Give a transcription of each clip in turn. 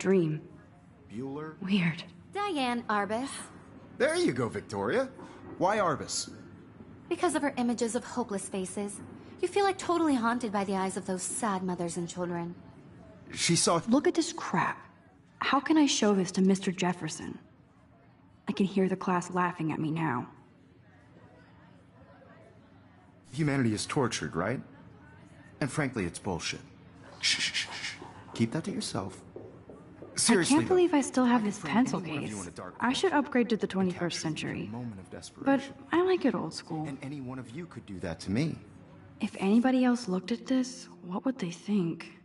dream. Bueller? Weird. Diane Arbus. There you go, Victoria. Why Arbus? Because of her images of hopeless faces. You feel like totally haunted by the eyes of those sad mothers and children. She saw... Look at this crap. How can I show this to Mr. Jefferson? I can hear the class laughing at me now. Humanity is tortured, right? And frankly, it's bullshit. Shh, shh, shh, shh. Keep that to yourself. Seriously, I can't believe I still have I this could frame pencil any one of case. you in a dark I should room upgrade to the and 21st capture you in a century. moment of But desperation. I like it old school. And any one of you could do that to me. If anybody else looked at this, what would they think?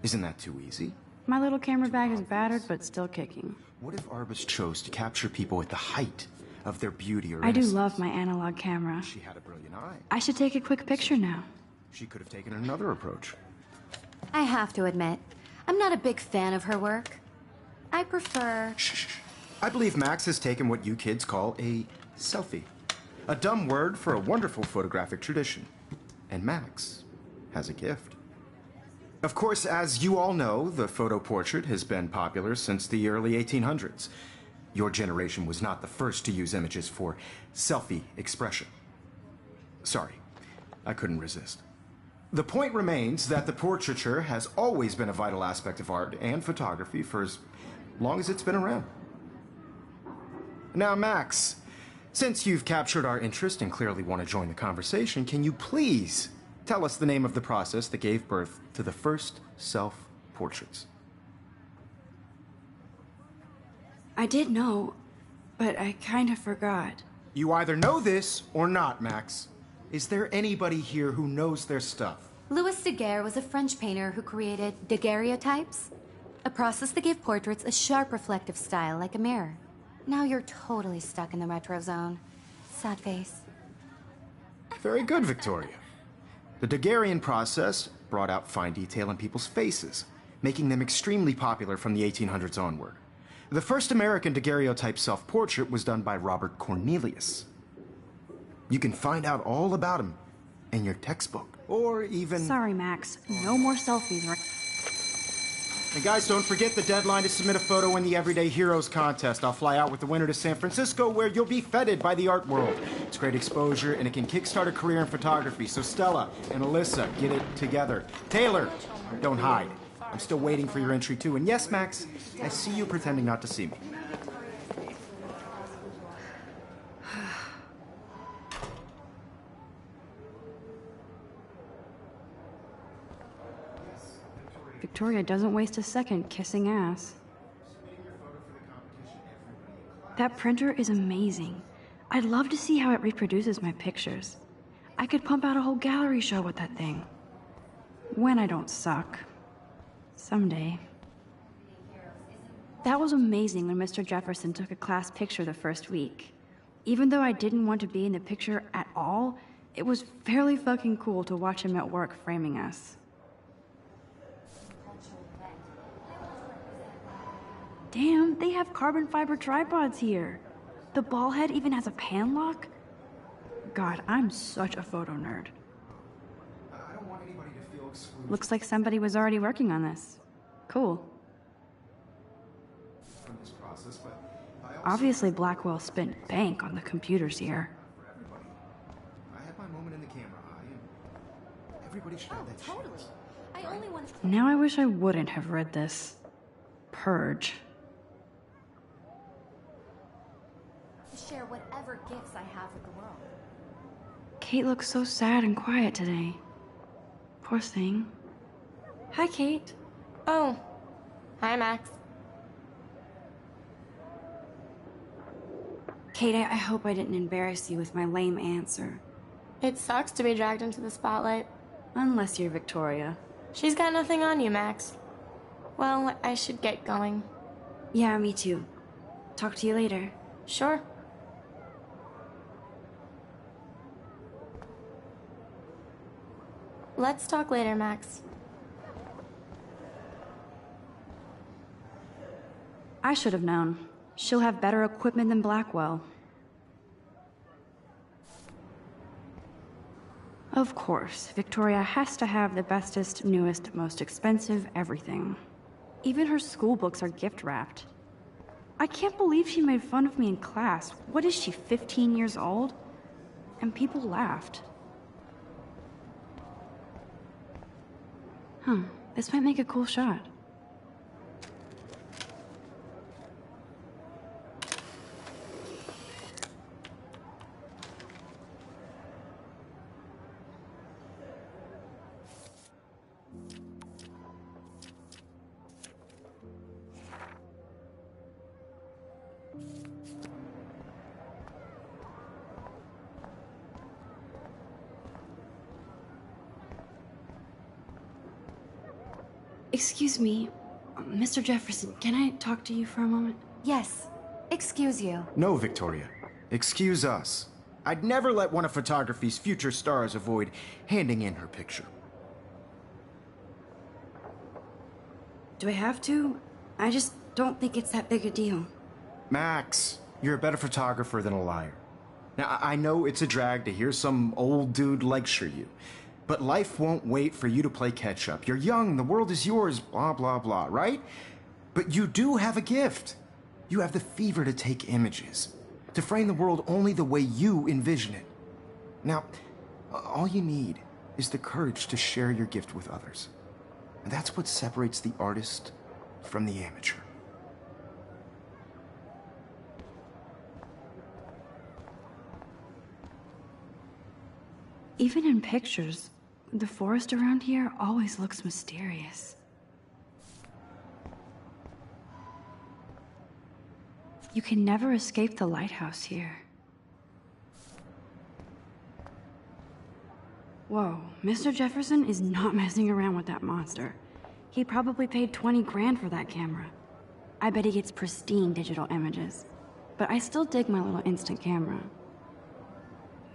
Isn't that too easy? My little camera bag is battered, but still kicking. What if Arbus chose to capture people at the height of their beauty or I do innocence? love my analog camera. She had a brilliant eye. I should take a quick picture now. She could have taken another approach. I have to admit, I'm not a big fan of her work. I prefer... Shh, shh, shh. I believe Max has taken what you kids call a selfie. A dumb word for a wonderful photographic tradition. And Max has a gift. Of course, as you all know, the photo portrait has been popular since the early 1800s. Your generation was not the first to use images for selfie expression. Sorry, I couldn't resist. The point remains that the portraiture has always been a vital aspect of art and photography for as long as it's been around. Now, Max, since you've captured our interest and clearly want to join the conversation, can you please tell us the name of the process that gave birth to the first self-portraits? I did know, but I kind of forgot. You either know this or not, Max. Is there anybody here who knows their stuff? Louis Daguerre was a French painter who created daguerreotypes, a process that gave portraits a sharp reflective style like a mirror. Now you're totally stuck in the retro zone. Sad face. Very good, Victoria. The Daguerrean process brought out fine detail in people's faces, making them extremely popular from the 1800s onward. The first American daguerreotype self-portrait was done by Robert Cornelius. You can find out all about him in your textbook, or even... Sorry, Max. No more selfies. And guys, don't forget the deadline to submit a photo in the Everyday Heroes contest. I'll fly out with the winner to San Francisco, where you'll be feted by the art world. It's great exposure, and it can kickstart a career in photography. So Stella and Alyssa, get it together. Taylor, don't hide. I'm still waiting for your entry, too. And yes, Max, I see you pretending not to see me. Victoria doesn't waste a second kissing ass. That printer is amazing. I'd love to see how it reproduces my pictures. I could pump out a whole gallery show with that thing. When I don't suck. Someday. That was amazing when Mr. Jefferson took a class picture the first week. Even though I didn't want to be in the picture at all, it was fairly fucking cool to watch him at work framing us. Damn, they have carbon fiber tripods here. The ball head even has a pan lock? God, I'm such a photo nerd. I don't want anybody to feel excluded Looks like somebody was already working on this. Cool. from this process, but I also Obviously, Blackwell spent bank on the computers here. for everybody. I have my moment in the camera eye, and everybody should have that Totally. chance. I only want to Now I wish I wouldn't have read this. Purge. share whatever gifts I have with the world. Kate looks so sad and quiet today. Poor thing. Hi, Kate. Oh. Hi, Max. Kate, I hope I didn't embarrass you with my lame answer. It sucks to be dragged into the spotlight. Unless you're Victoria. She's got nothing on you, Max. Well, I should get going. Yeah, me too. Talk to you later. Sure. Let's talk later, Max. I should have known. She'll have better equipment than Blackwell. Of course, Victoria has to have the bestest, newest, most expensive everything. Even her school books are gift wrapped. I can't believe she made fun of me in class. What is she, 15 years old? And people laughed. This might make a cool shot. Excuse me, Mr. Jefferson, can I talk to you for a moment? Yes. Excuse you. No, Victoria. Excuse us. I'd never let one of photography's future stars avoid handing in her picture. Do I have to? I just don't think it's that big a deal. Max, you're a better photographer than a liar. Now, I know it's a drag to hear some old dude lecture you, but life won't wait for you to play catch up. You're young, the world is yours, blah, blah, blah, right? But you do have a gift. You have the fever to take images, to frame the world only the way you envision it. Now, all you need is the courage to share your gift with others. And that's what separates the artist from the amateur. Even in pictures, the forest around here always looks mysterious. You can never escape the lighthouse here. Whoa, Mr. Jefferson is not messing around with that monster. He probably paid 20 grand for that camera. I bet he gets pristine digital images. But I still dig my little instant camera.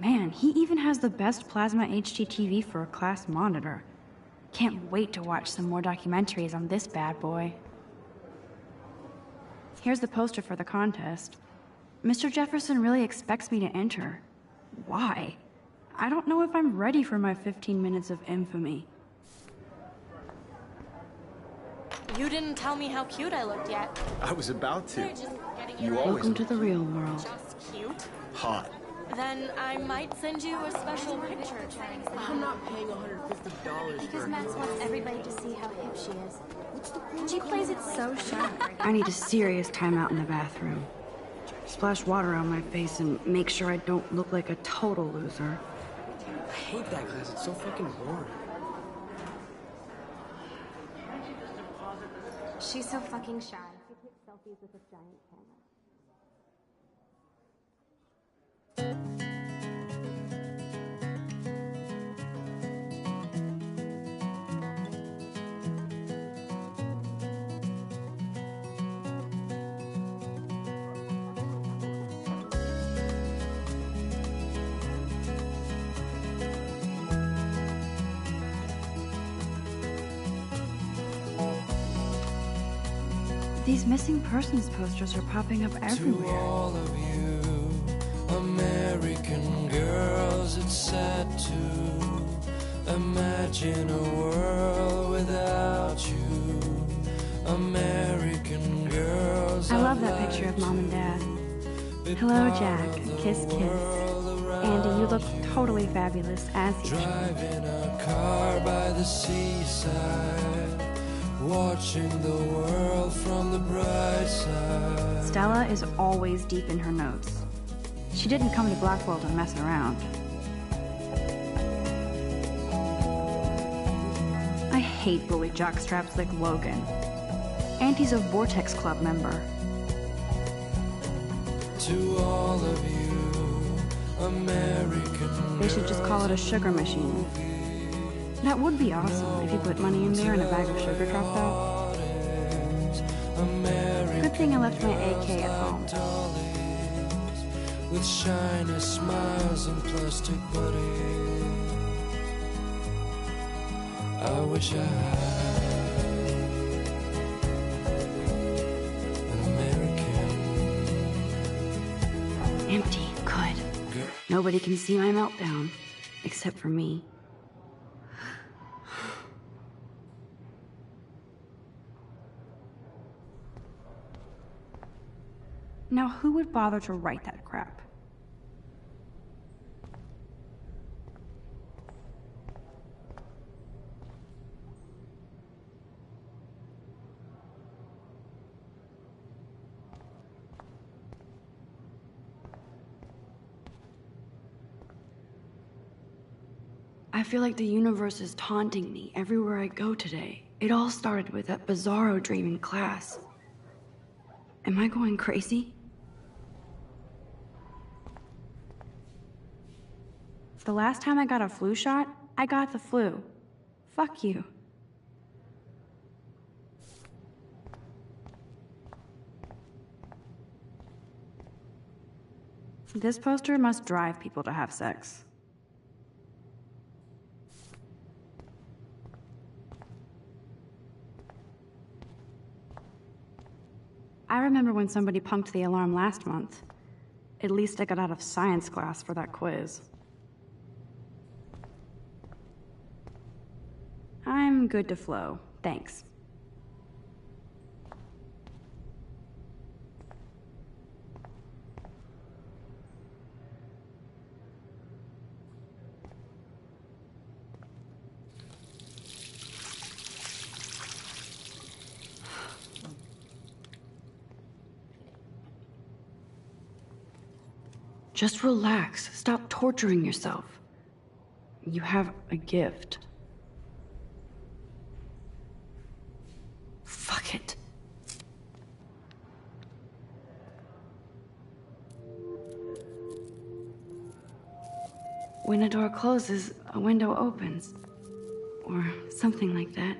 Man, he even has the best plasma HDTV for a class monitor. Can't wait to watch some more documentaries on this bad boy. Here's the poster for the contest. Mr. Jefferson really expects me to enter. Why? I don't know if I'm ready for my 15 minutes of infamy. You didn't tell me how cute I looked yet. I was about to. You're just getting You your always Welcome to the real world. just cute. hot. Then I might send you a special picture. I'm not paying $150 Because for Max wants everybody to see how hip she is. What's the point? She plays it so sharp. I need a serious timeout in the bathroom. Splash water on my face and make sure I don't look like a total loser. I hate that class. It's so fucking boring. She's so fucking shy. She takes selfies with a giant camera. These missing persons posters are popping up To everywhere. all of you American girls, it's sad to imagine a world without you. American girls, I love that picture of Mom and Dad. Hello, Jack. Kiss, kiss. Andy, you look totally fabulous, as usual. driving a car by the seaside, watching the world from the bright side. Stella is always deep in her notes. She didn't come to Blackwell to mess around. I hate bully jockstraps like Logan. Auntie's a Vortex Club member. To all of you American They should just call it a sugar machine. That would be awesome if you put money in there and a bag of sugar dropped out. Good thing I left my AK at home. with shiny smiles and plastic buddies. I wish I had an American. Empty. Good. Nobody can see my meltdown, except for me. Now, who would bother to write that crap? I feel like the universe is taunting me everywhere I go today. It all started with that bizarro dream in class. Am I going crazy? The last time I got a flu shot, I got the flu. Fuck you. This poster must drive people to have sex. I remember when somebody punked the alarm last month. At least I got out of science class for that quiz. I'm good to flow, thanks. Just relax. Stop torturing yourself. You have a gift. Fuck it. When a door closes, a window opens. Or something like that.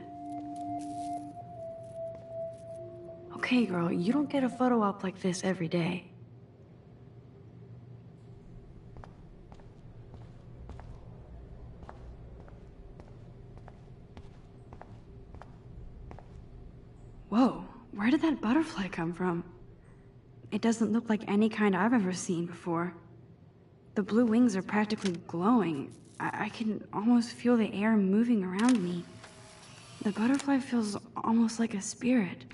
Okay, girl, you don't get a photo op like this every day. Whoa, where did that butterfly come from? It doesn't look like any kind I've ever seen before. The blue wings are practically glowing. I can almost feel the air moving around me. The butterfly feels almost like a spirit.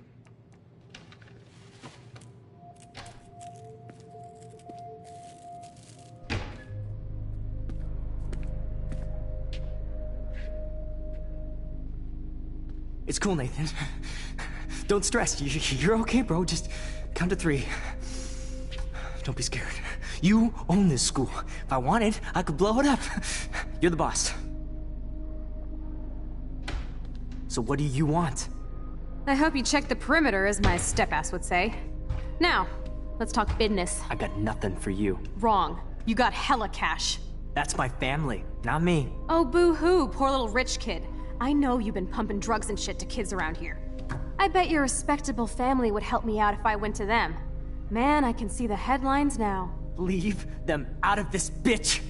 It's cool, Nathan. Don't stress. You're okay, bro. Just count to 3. Don't be scared. You own this school. If I wanted, I could blow it up. You're the boss. So what do you want? I hope you checked the perimeter, as my step-ass would say. Now, let's talk business. I got nothing for you. Wrong. You got hella cash. That's my family, not me. Oh, boo-hoo, poor little rich kid. I know you've been pumping drugs and shit to kids around here. I bet your respectable family would help me out if I went to them. Man, I can see the headlines now. Leave them out of this bitch!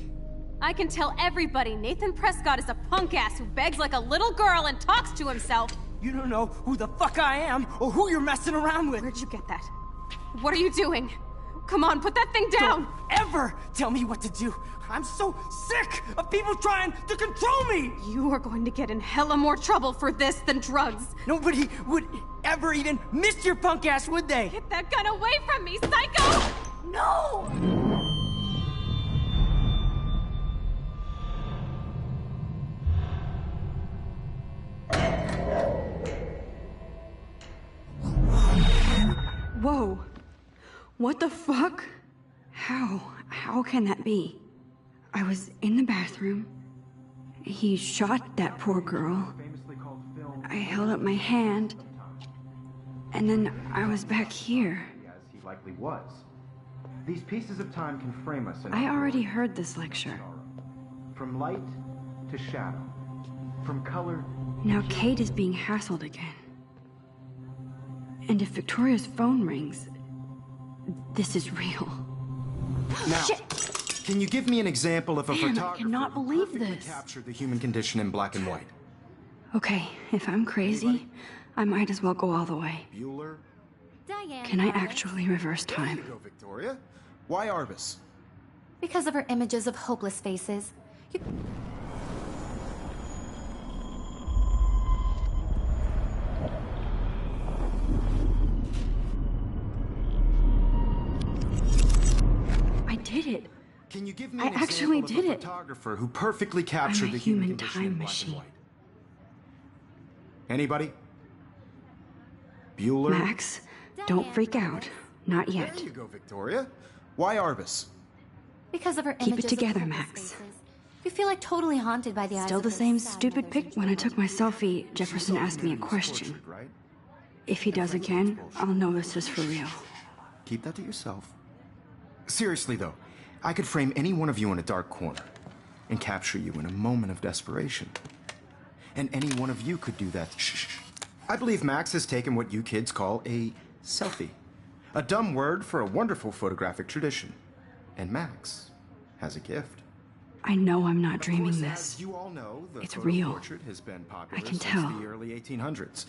I can tell everybody Nathan Prescott is a punk ass who begs like a little girl and talks to himself. You don't know who the fuck I am or who you're messing around with. Where'd you get that? What are you doing? Come on, put that thing down! Don't ever tell me what to do. I'm so sick of people trying to control me! You are going to get in hella more trouble for this than drugs. Nobody would ever even miss your punk ass, would they? Get that gun away from me, psycho! No! Whoa. What the fuck? How can that be? I was in the bathroom. He shot that poor girl. I held up my hand. And then I was back here. As he likely was. These pieces of time can frame us in I already heard this lecture. from light to shadow, from color. Now Kate is being hassled again. And if Victoria's phone rings, this is real. Now, Shit! can you give me an example of a Man, I photographer cannot who believe perfectly this. captured the human condition in black and white? Okay, if I'm crazy, I might as well go all the way. Bueller? Diane. Can I Arbus. actually reverse There time? you go, Victoria. Why Arbus? Because of her images of hopeless faces. You... I did it. Can you give me I an example actually of did a it. photographer who perfectly captured I'm a the human human condition time in black and machine. white? Anybody? Bueller? Max, don't freak out. Not There yet. you go, Victoria. Why Arbus? Because of her Keep it images together, of hopeless Max. faces. You feel like totally haunted by the eyes Still of the those same sad stupid mothers pic. When I took my selfie, Jefferson asked me a question. Right? If he does again, I'll know this is for real. Keep that to yourself. Seriously, though, I could frame any one of you in a dark corner and capture you in a moment of desperation. And any one of you could do that. Shh. I believe Max has taken what you kids call a selfie. A dumb word for a wonderful photographic tradition. And Max has a gift. I know I'm not Of dreaming course, this. as you all know, the It's photo real. portrait has been popular I can since tell. the early 1800s.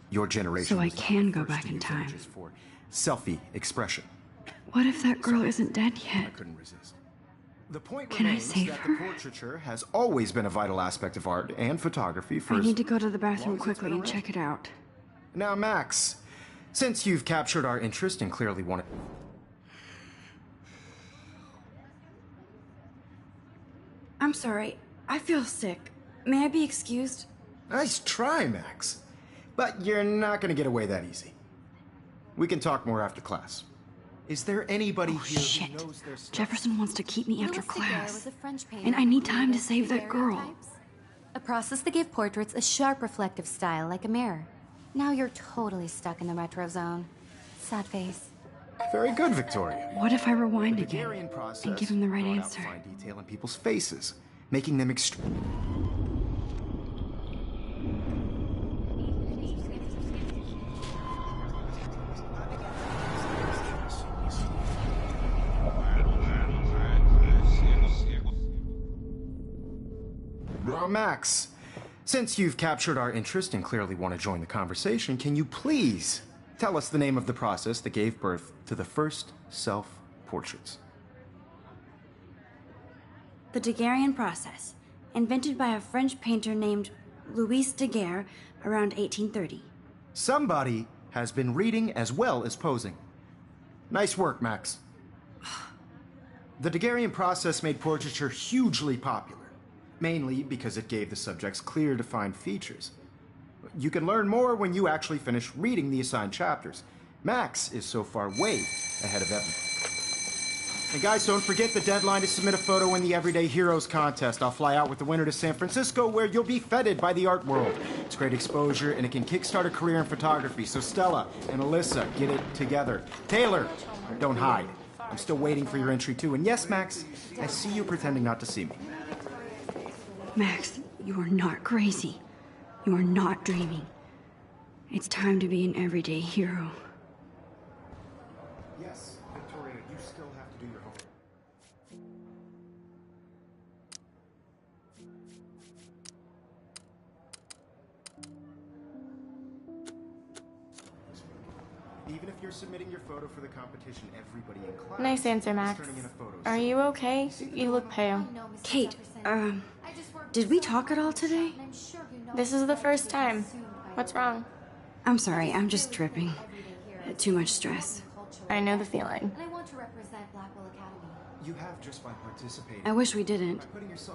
Your generation So I was not can the go first back to in use time. images for selfie expression. What if that girl isn't dead I yet? couldn't resist. The point Can I remains save that her? the portraiture has always been a vital aspect of art and photography for I as need to go to the long bathroom as it's quickly been and around. check it out. Now, Max, since you've captured our interest and clearly want it. I'm sorry. I feel sick. May I be excused? Nice try, Max. But you're not going to get away that easy. We can talk more after class. Is there anybody Oh, here shit. who knows their stuff? Jefferson wants to keep me after Louis Daguerre class. was a French painter And I need who time to created save that girl. daguerreotypes, a process that gave portraits a sharp reflective style like a mirror. Now you're totally stuck in the retro zone. Sad face. Very good, Victoria. What if I rewind The again Daguerrean process and give him the right brought out answer? fine detail in people's faces, making them Max, since you've captured our interest and clearly want to join the conversation, can you please tell us the name of the process that gave birth to the first self-portraits? The Daguerrean process, invented by a French painter named Louis Daguerre around 1830. Somebody has been reading as well as posing. Nice work, Max. The Daguerrean process made portraiture hugely popular, mainly because it gave the subjects clear, defined features. You can learn more when you actually finish reading the assigned chapters. Max is so far way ahead of Evan. And guys, don't forget the deadline to submit a photo in the Everyday Heroes contest. I'll fly out with the winner to San Francisco, where you'll be feted by the art world. It's great exposure, and it can kickstart a career in photography. So Stella and Alyssa, get it together. Taylor, don't hide. I'm still waiting for your entry, too. And yes, Max, I see you pretending not to see me. Max, you are not crazy. You are not dreaming. It's time to be an everyday hero. Yes, Victoria, you still have to do your homework. you're submitting your photo for the competition, everybody in class Nice answer, is Max. turning in a photo. Are you okay? You look pale. Kate, did we talk at all today? This is the first time. What's wrong? I'm sorry, I'm just tripping. Too much stress. I know the feeling. And I want to represent Blackwell Academy. You have just by participating. I wish we didn't.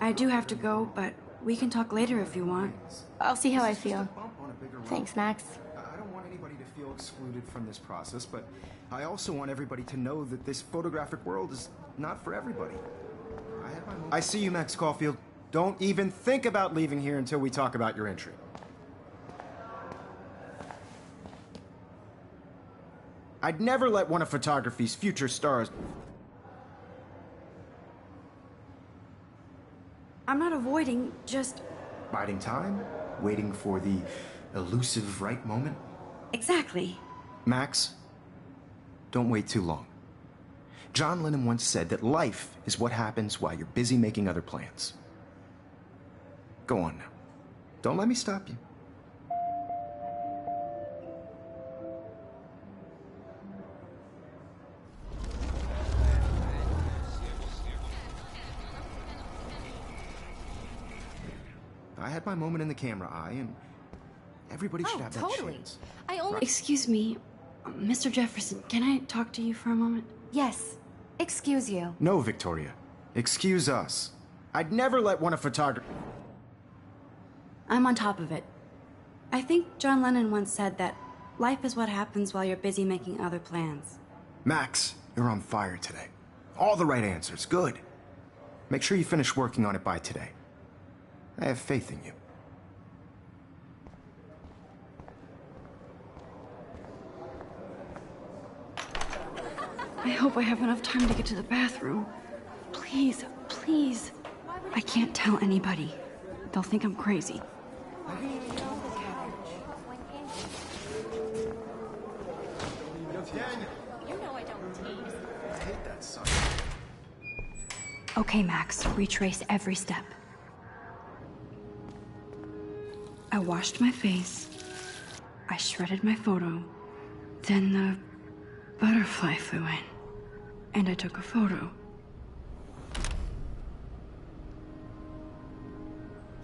I do have to go, but we can talk later if you want. I'll see how I This is just feel. a bump on a bigger road. Thanks, Max. I don't want anybody to feel excluded from this process, but I also want everybody to know that this photographic world is not for everybody. I see you, Max Caulfield. Don't even think about leaving here until we talk about your entry. I'd never let one of photography's future stars... I'm not avoiding, just... biding time, waiting for the elusive right moment. Exactly. Max, don't wait too long. John Lennon once said that life is what happens while you're busy making other plans. Go on now. Don't let me stop you. I had my moment in the camera eye, and everybody should have that chance. I only... Excuse me, Mr. Jefferson, can I talk to you for a moment? Yes. Excuse you. No, Victoria. Excuse us. I'd never let one of photography... I'm on top of it. I think John Lennon once said that life is what happens while you're busy making other plans. Max, you're on fire today. All the right answers. Good. Make sure you finish working on it by today. I have faith in you. I hope I have enough time to get to the bathroom. Please, please. I can't tell anybody. They'll think I'm crazy. Okay, Max, retrace every step. I washed my face. I shredded my photo. Then the butterfly flew in. And I took a photo.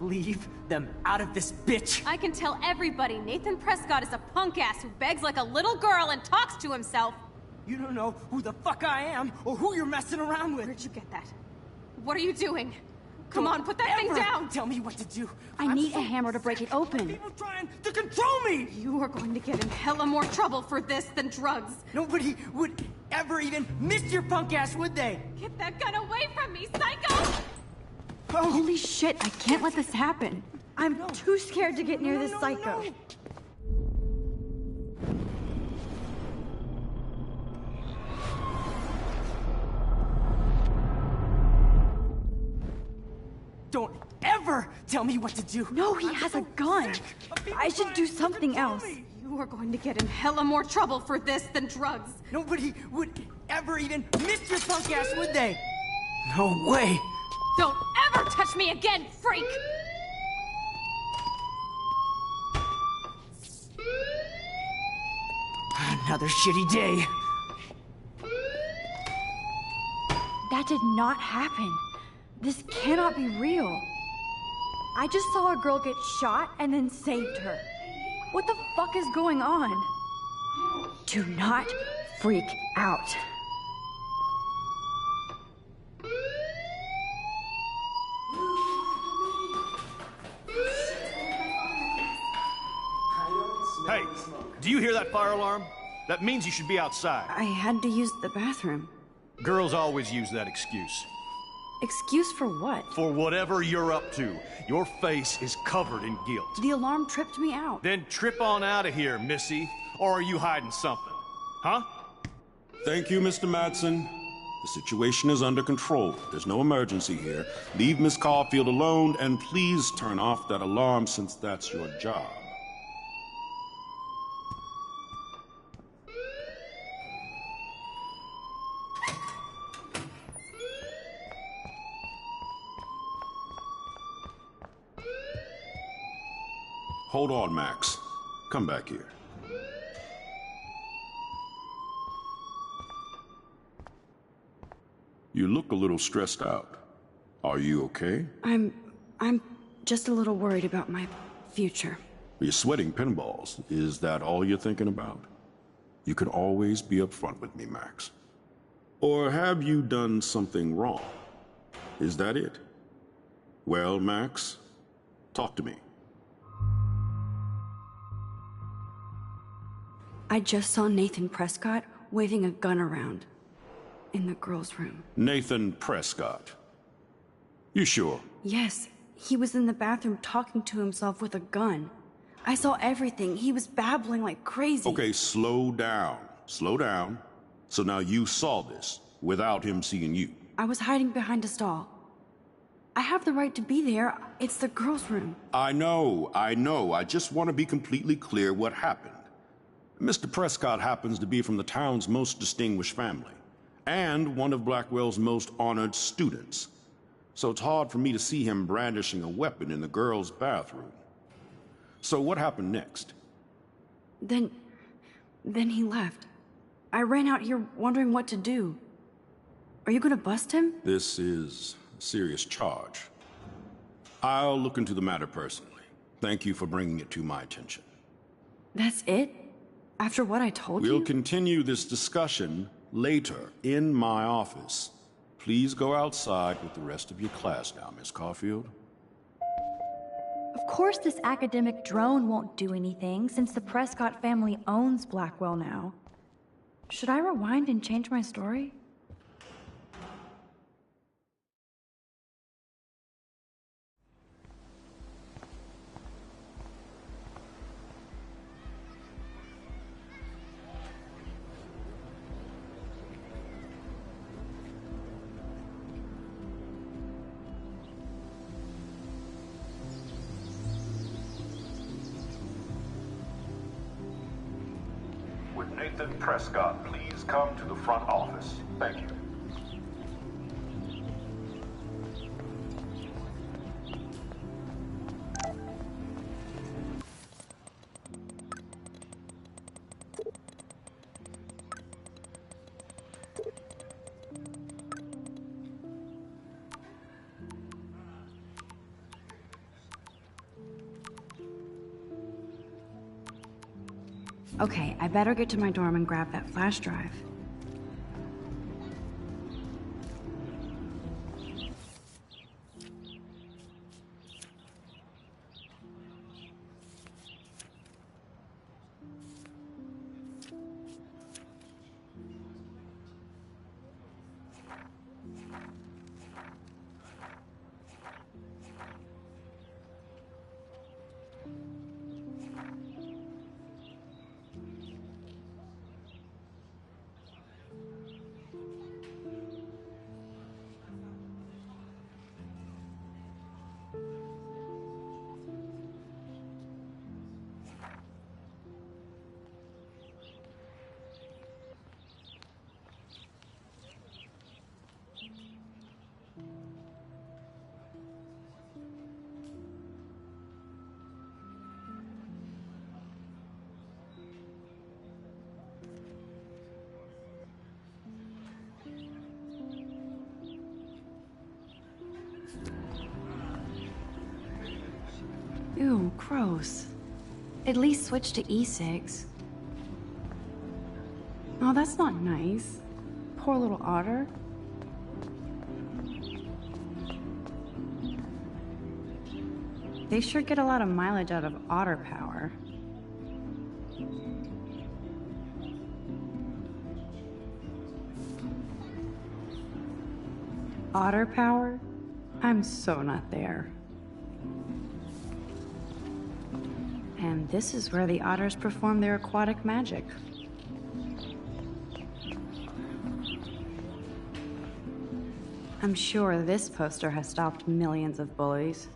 Leave them out of this bitch! I can tell everybody Nathan Prescott is a punk ass who begs like a little girl and talks to himself. You don't know who the fuck I am or who you're messing around with. Where'd you get that? What are you doing? Come on, put that thing Ever down! Tell me what to do. I need a hammer to break it open. People trying to control me! You are going to get in hella more trouble for this than drugs. Nobody would ever even miss your punk ass, would they? Get that gun away from me, psycho! Oh, Holy shit, I can't let this happen. I'm too scared to get near this psycho. no. Don't ever tell me what to do. No, he has a gun. I should do something else. You are going to get in hella more trouble for this than drugs. Nobody would ever even miss your punk ass, would they? No way. Don't ever touch me again, freak! Another shitty day. That did not happen. This cannot be real. I just saw a girl get shot and then saved her. What the fuck is going on? Do not freak out. Hey, do you hear that fire alarm? That means you should be outside. I had to use the bathroom. Girls always use that excuse. Excuse for what? For whatever you're up to, your face is covered in guilt. The alarm tripped me out. Then trip on out of here, Missy. Or are you hiding something? Huh? Thank you, Mr. Madsen. The situation is under control. There's no emergency here. Leave Miss Caulfield alone, and please turn off that alarm since that's your job. Hold on, Max. Come back here. You look a little stressed out. Are you okay? I'm just a little worried about my future. You're sweating pinballs. Is that all you're thinking about? You can always be upfront with me, Max. Or have you done something wrong? Is that it? Well, Max, talk to me. I just saw Nathan Prescott waving a gun around in the girls' room. Nathan Prescott. You sure? Yes, he was in the bathroom talking to himself with a gun. I saw everything. He was babbling like crazy. Okay, slow down. Slow down. So now you saw this without him seeing you. I was hiding behind a stall. I have the right to be there. It's the girls' room. I know. I just want to be completely clear what happened. Mr. Prescott happens to be from the town's most distinguished family, and one of Blackwell's most honored students. So it's hard for me to see him brandishing a weapon in the girls' bathroom. So what happened next? Then he left. I ran out here wondering what to do. Are you gonna bust him? This is a serious charge. I'll look into the matter personally. Thank you for bringing it to my attention. That's it? After what I told you? We'll continue this discussion later in my office. Please go outside with the rest of your class now, Miss Caulfield. Of course this academic drone won't do anything, since the Prescott family owns Blackwell now. Should I rewind and change my story? Would Nathan Prescott please come to the front office? Thank you. Okay, I better get to my dorm and grab that flash drive. Ew, gross. At least switch to e-cigs. Oh, that's not nice. Poor little otter. They sure get a lot of mileage out of otter power. Otter power? I'm so not there. And this is where the otters perform their aquatic magic. I'm sure this poster has stopped millions of bullies.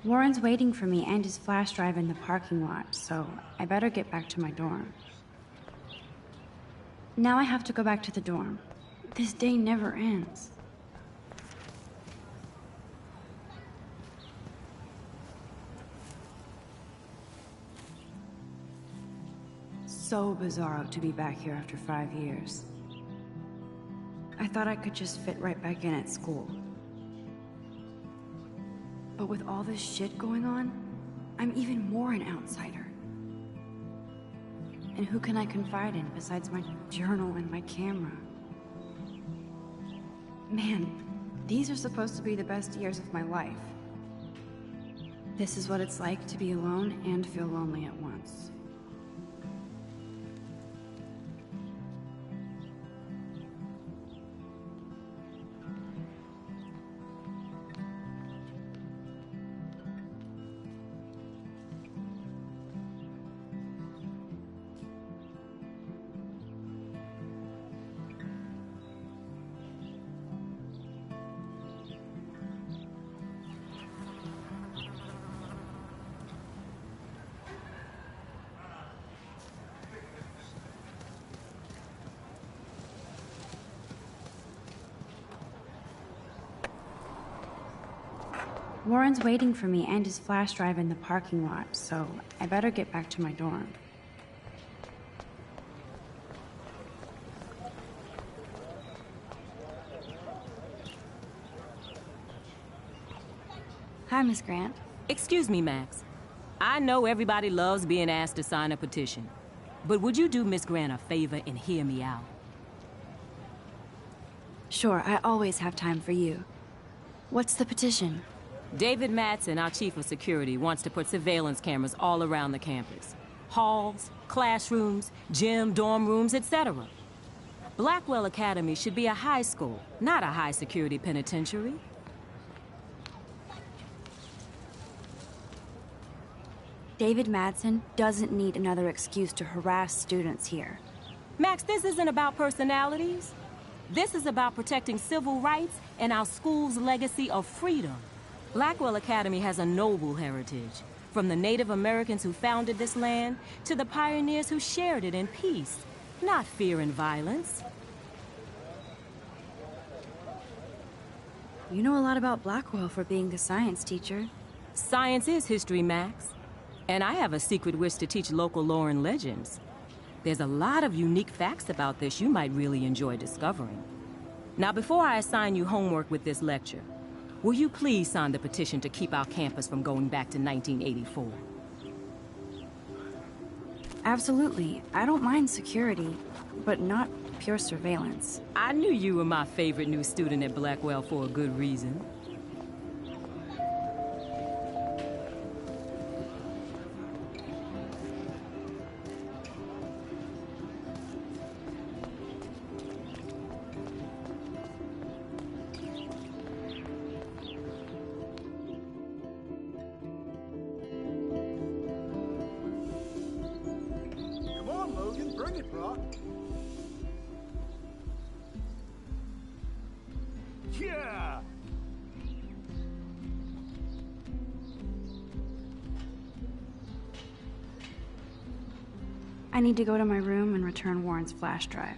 Warren's waiting for me and his flash drive in the parking lot, so I better get back to my dorm. Now I have to go back to the dorm. This day never ends. So bizarro to be back here after 5 years. I thought I could just fit right back in at school. But with all this shit going on, I'm even more an outsider. And who can I confide in besides my journal and my camera? Man, these are supposed to be the best years of my life. This is what it's like to be alone and feel lonely at once. Warren's waiting for me and his flash drive in the parking lot, so I better get back to my dorm. Hi, Miss Grant. Excuse me, Max. I know everybody loves being asked to sign a petition, but would you do Miss Grant a favor and hear me out? Sure, I always have time for you. What's the petition? David Madsen, our chief of security, wants to put surveillance cameras all around the campus. Halls, classrooms, gym, dorm rooms, etc. Blackwell Academy should be a high school, not a high-security penitentiary. David Madsen doesn't need another excuse to harass students here. Max, this isn't about personalities. This is about protecting civil rights and our school's legacy of freedom. Blackwell Academy has a noble heritage, from the Native Americans who founded this land to the pioneers who shared it in peace, not fear and violence. You know a lot about Blackwell for being the science teacher. Science is history, Max. And I have a secret wish to teach local lore and legends. There's a lot of unique facts about this you might really enjoy discovering. Now, before I assign you homework with this lecture, will you please sign the petition to keep our campus from going back to 1984? Absolutely. I don't mind security, but not pure surveillance. I knew you were my favorite new student at Blackwell for a good reason. Yeah! I need to go to my room and return Warren's flash drive.